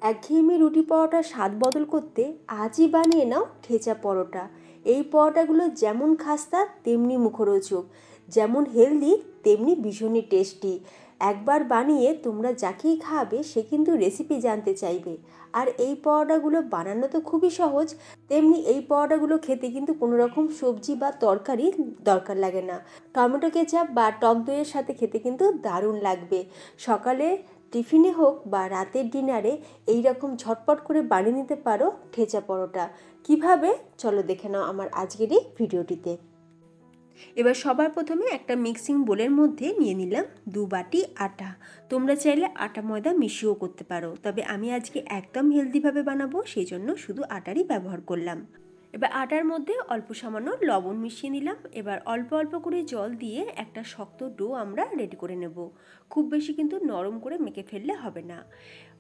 একঘেয়েমি রুটি পরোটার স্বাদ বদল করতে আজই বানিয়ে নাও ঠেচা পরোটা। এই পরোটাগুলো যেমন খাস্তা তেমনি মুখরোচক, যেমন হেলদি তেমনি ভীষণই টেস্টি। একবার বানিয়ে তোমরা যাকেই খাওয়াবে সে কিন্তু রেসিপি জানতে চাইবে। আর এই পরোটাগুলো বানানো তো খুবই সহজ, তেমনি এই পরোটাগুলো খেতে কিন্তু কোনো রকম সবজি বা তরকারি দরকার লাগে না। টমেটো কেচাপ বা টক দইয়ের সাথে খেতে কিন্তু দারুণ লাগবে। সকালে টিফিনে হোক বা রাতের ডিনারে এই রকম ঝটপট করে বানিয়ে নিতে পারো ঠেচা পরোটা। কিভাবে চলো দেখে নাও আমার আজকের এই ভিডিওটিতে। এবার সবার প্রথমে একটা মিক্সিং বোলের মধ্যে নিয়ে নিলাম 2 বাটি আটা। তোমরা চাইলে আটা ময়দা মিশিয়েও করতে পারো, তবে আমি আজকে একদম হেলদিভাবে বানাবো, সেই জন্য শুধু আটারই ব্যবহার করলাম। এবার আটার মধ্যে অল্প সামান্য লবণ মিশিয়ে নিলাম। এবার অল্প অল্প করে জল দিয়ে একটা শক্ত ডো আমরা রেডি করে নেব। খুব বেশি কিন্তু নরম করে মেখে ফেললে হবে না।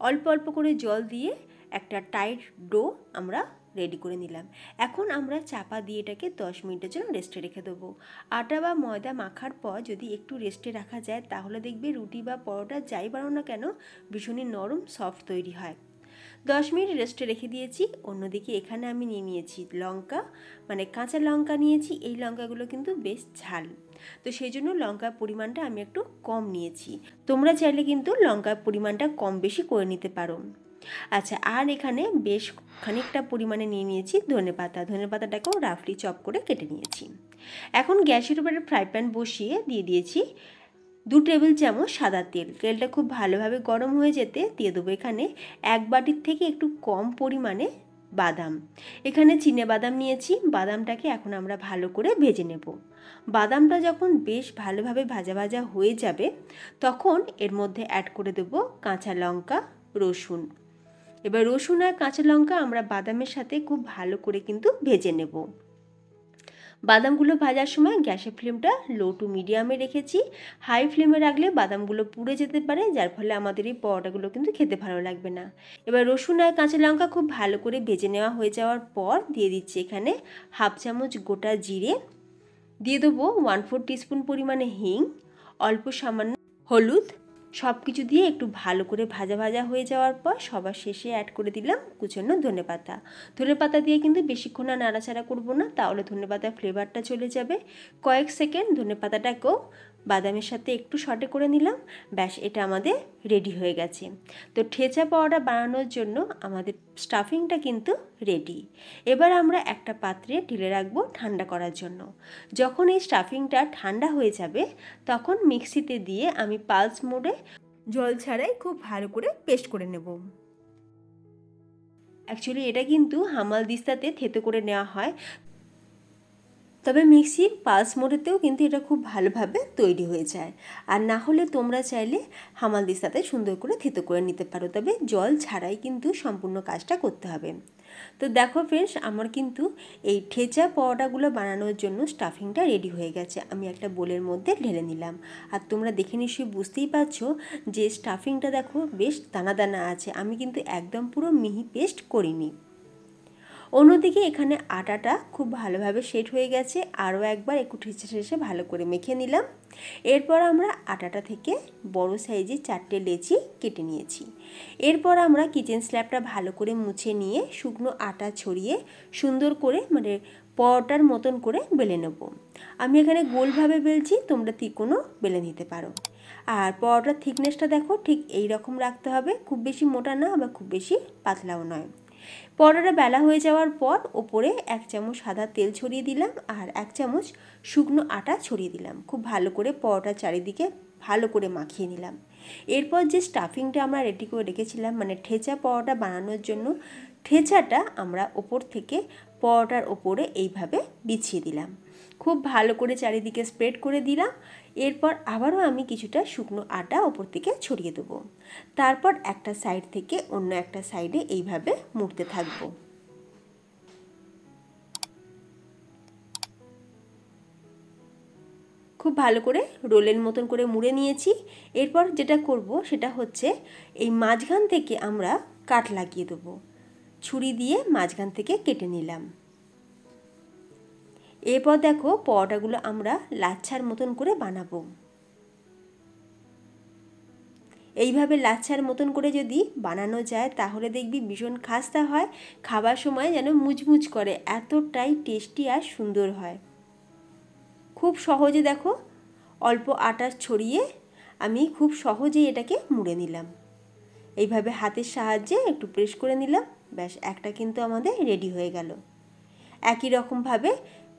অল্প অল্প করে জল দিয়ে একটা টাইট ডো আমরা রেডি করে নিলাম। এখন আমরা চাপা দিয়ে এটাকে 10 মিনিটের জন্য রেস্টে রেখে দেবো। আটা বা ময়দা মাখার পর যদি একটু রেস্টে রাখা যায় তাহলে দেখবে রুটি বা পরোটা যাই বানাও না কেন ভীষণই নরম সফট তৈরি হয়। 10 মিনিট রেস্টে রেখে দিয়েছি। অন্যদিকে এখানে আমি নিয়ে নিয়েছি লঙ্কা, মানে কাঁচা লঙ্কা নিয়েছি। এই লঙ্কাগুলো কিন্তু বেশ ঝাল, তো সেই জন্য লঙ্কার পরিমাণটা আমি একটু কম নিয়েছি। তোমরা চাইলে কিন্তু লঙ্কার পরিমাণটা কম বেশি করে নিতে পারো। আচ্ছা, আর এখানে বেশ খানিকটা পরিমাণে নিয়ে নিয়েছি ধনেপাতা। ধনেপাতাটাকেও রাফলি চপ করে কেটে নিয়েছি। এখন গ্যাসের উপরে ফ্রাই প্যান বসিয়ে দিয়ে দিয়েছি 2 টেবিল চামচ সাদা তেল। তেলটা খুব ভালোভাবে গরম হয়ে যেতে দিয়ে দেবো এখানে 1 বাটির থেকে একটু কম পরিমাণে বাদাম। এখানে চিনে বাদাম নিয়েছি। বাদামটাকে এখন আমরা ভালো করে ভেজে নেব। বাদামটা যখন বেশ ভালোভাবে ভাজা ভাজা হয়ে যাবে তখন এর মধ্যে অ্যাড করে দেব কাঁচা লঙ্কা, রসুন। এবার রসুন আর কাঁচা লঙ্কা আমরা বাদামের সাথে খুব ভালো করে কিন্তু ভেজে নেব। বাদামগুলো ভাজার সময় গ্যাসের ফ্লেমটা লো টু মিডিয়ামে রেখেছি। হাই ফ্লেমে রাখলে বাদামগুলো পুড়ে যেতে পারে, যার ফলে আমাদের এই পরোটাগুলো কিন্তু খেতে ভালো লাগবে না। এবার রসুন আর কাঁচা লঙ্কা খুব ভালো করে ভেজে নেওয়া হয়ে যাওয়ার পর দিয়ে দিচ্ছি এখানে 1/2 চামচ গোটা জিরে, দিয়ে দেবো 1/4 টিস্পুন পরিমাণে হিং, অল্প সামান্য হলুদ। সব কিছু দিয়ে একটু ভালো করে ভাজা ভাজা হয়ে যাওয়ার পর সবার শেষে অ্যাড করে দিলাম কুচনো ধনেপাতা। ধনেপাতা দিয়ে কিন্তু বেশিক্ষণ আর নাড়াচাড়া করবো না, তাহলে ধনেপাতার ফ্লেভারটা চলে যাবে। কয়েক সেকেন্ড ধনেপাতাটাকেও বাদামের সাথে একটু সটে করে নিলাম। ব্যাস, এটা আমাদের রেডি হয়ে গেছে। তো ঠেচা পরোটা বানানোর জন্য আমাদের স্টাফিংটা কিন্তু রেডি। এবার আমরা একটা পাত্রে ঢেলে রাখবো ঠান্ডা করার জন্য। যখন এই স্টাফিংটা ঠান্ডা হয়ে যাবে তখন মিক্সিতে দিয়ে আমি পালস মোডে জল ছাড়াই খুব ভালো করে পেস্ট করে নেব। অ্যাকচুয়ালি এটা কিন্তু হামাল দিস্তাতে থেতো করে নেওয়া হয়, তবে মিক্সির পালস মোডেতেও কিন্তু এটা খুব ভালোভাবে তৈরি হয়ে যায়। আর না হলে তোমরা চাইলে হামাল দিস্তাতে সুন্দর করে থেতো করে নিতে পারো, তবে জল ছাড়াই কিন্তু সম্পূর্ণ কাজটা করতে হবে। তো দেখো ফ্রেন্ডস, আমার কিন্তু এই ঠেচা পরোটাগুলো বানানোর জন্য স্টাফিংটা রেডি হয়ে গেছে। আমি একটা বোলের মধ্যে ঢেলে নিলাম। আর তোমরা দেখে নিশ্চয়ই বুঝতেই পারছো যে স্টাফিংটা দেখো বেশ দানা দানা আছে। আমি কিন্তু একদম পুরো মিহি পেস্ট করিনি। অন্যদিকে এখানে আটাটা খুব ভালোভাবে সেট হয়ে গেছে। আরও একবার একটু ঠেসে ঠেসে ভালো করে মেখে নিলাম। এরপর আমরা আটাটা থেকে বড় সাইজে 4টে লেচি কেটে নিয়েছি। এরপর আমরা কিচেন স্ল্যাবটা ভালো করে মুছে নিয়ে শুকনো আটা ছড়িয়ে সুন্দর করে পরোটার মতন করে বেলে নেব। আমি এখানে গোলভাবে বেলছি, তোমরা ত্রিকোণও বেলে নিতে পারো। আর পরোটার থিকনেসটা দেখো ঠিক এই রকম রাখতে হবে, খুব বেশি মোটা না আবার খুব বেশি পাতলাও নয়। পরোটা বেলা হয়ে যাওয়ার পর ওপরে 1 চামচ সাদা তেল ছড়িয়ে দিলাম আর 1 চামচ শুকনো আটা ছড়িয়ে দিলাম। খুব ভালো করে পরোটার চারিদিকে ভালো করে মাখিয়ে নিলাম। এরপর যে স্টাফিংটা আমরা রেডি করে রেখেছিলাম, মানে ঠেচা পরোটা বানানোর জন্য, ঠেচাটা আমরা ওপর থেকে পরোটার ওপরে এইভাবে বিছিয়ে দিলাম। খুব ভালো করে চারিদিকে স্প্রেড করে দিলাম। এরপর আবারও আমি কিছুটা শুকনো আটা ওপর থেকে ছড়িয়ে দেবো। তারপর একটা সাইড থেকে অন্য একটা সাইডে এইভাবে মুড়তে থাকবো। খুব ভালো করে রোলের মতন করে মুড়ে নিয়েছি। এরপর যেটা করব সেটা হচ্ছে এই মাঝখান থেকে আমরা কাট লাগিয়ে দেবো। ছুরি দিয়ে মাঝখান থেকে কেটে নিলাম। এরপর দেখো পরোটাগুলো আমরা লাচ্ছার মতন করে বানাবো। এইভাবে লাচ্ছার মতন করে যদি বানানো যায় তাহলে দেখবি ভীষণ খাস্তা হয়, খাবার সময় যেন মুচমুচ করে, এতটাই টেস্টি আর সুন্দর হয়। খুব সহজে দেখো অল্প আটা ছড়িয়ে আমি খুব সহজেই এটাকে মুড়ে নিলাম। এইভাবে হাতের সাহায্যে একটু প্রেস করে নিলাম, ব্যাস একটা কিন্তু আমাদের রেডি হয়ে গেল। একই রকমভাবে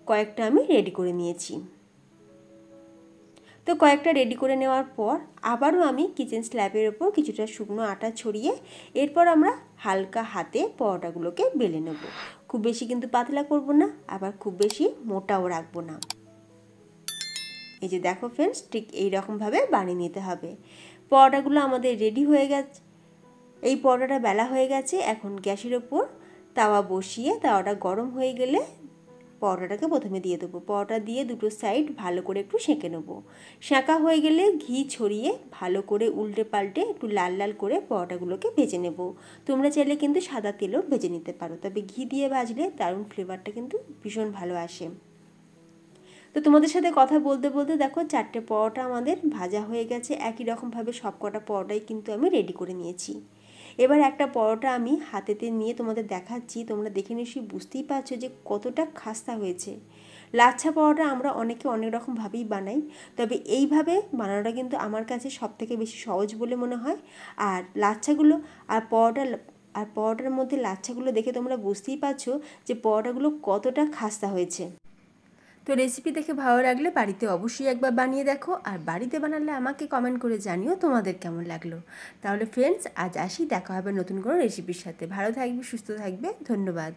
কয়েকটা আমি রেডি করে নিয়েছি। তো কয়েকটা রেডি করে নেওয়ার পর আবারও আমি কিচেন স্ল্যাবের ওপর কিছুটা শুকনো আটা ছড়িয়ে এরপর আমরা হালকা হাতে পরোটাগুলোকে বেলে নেব। খুব বেশি কিন্তু পাতলা করব না, আবার খুব বেশি মোটাও রাখবো না। এই যে দেখো ফ্রেন্ডস, ঠিক এই রকমভাবে বানিয়ে নিতে হবে। পরোটাগুলো আমাদের রেডি হয়ে গেছে। এই পরোটাটা বেলা হয়ে গেছে। এখন গ্যাসের ওপর তাওয়া বসিয়ে তাওয়াটা গরম হয়ে গেলে পরোটাটাকে প্রথমে দিয়ে দেবো। পরোটা দিয়ে দুটো সাইড ভালো করে একটু সেঁকে নেবো। সেঁকা হয়ে গেলে ঘি ছড়িয়ে ভালো করে উল্টে পাল্টে একটু লাল লাল করে পরোটাগুলোকে ভেজে নেব। তোমরা চাইলে কিন্তু সাদা তেলেও ভেজে নিতে পারো, তবে ঘি দিয়ে ভাজলে দারুণ ফ্লেভারটা কিন্তু ভীষণ ভালো আসে। তো তোমাদের সাথে কথা বলতে বলতে দেখো 4টে পরোটা আমাদের ভাজা হয়ে গেছে। একই রকমভাবে সব কটা পরোটাই কিন্তু আমি রেডি করে নিয়েছি। এবার একটা পরোটা আমি হাতেতে নিয়ে তোমাদের দেখাচ্ছি। তোমরা দেখে নিশ্চয়ই বুঝতেই পারছো যে কতটা খাস্তা হয়েছে। লাচ্ছা পরোটা আমরা অনেকে অনেক রকমভাবেই বানাই, তবে এইভাবে বানানোটা কিন্তু আমার কাছে সবথেকে বেশি সহজ বলে মনে হয়। আর লাচ্ছাগুলো আর পরোটার মধ্যে লাচ্ছাগুলো দেখে তোমরা বুঝতেই পারছো যে পরোটাগুলো কতটা খাস্তা হয়েছে। তো রেসিপি দেখে ভালো লাগলে বাড়িতে অবশ্যই একবার বানিয়ে দেখো, আর বাড়িতে বানালে আমাকে কমেন্ট করে জানিও তোমাদের কেমন লাগলো। তাহলে ফ্রেন্ডস, আজ আসি, দেখা হবে নতুন কোনো রেসিপির সাথে। ভালো থাকবে, সুস্থ থাকবে, ধন্যবাদ।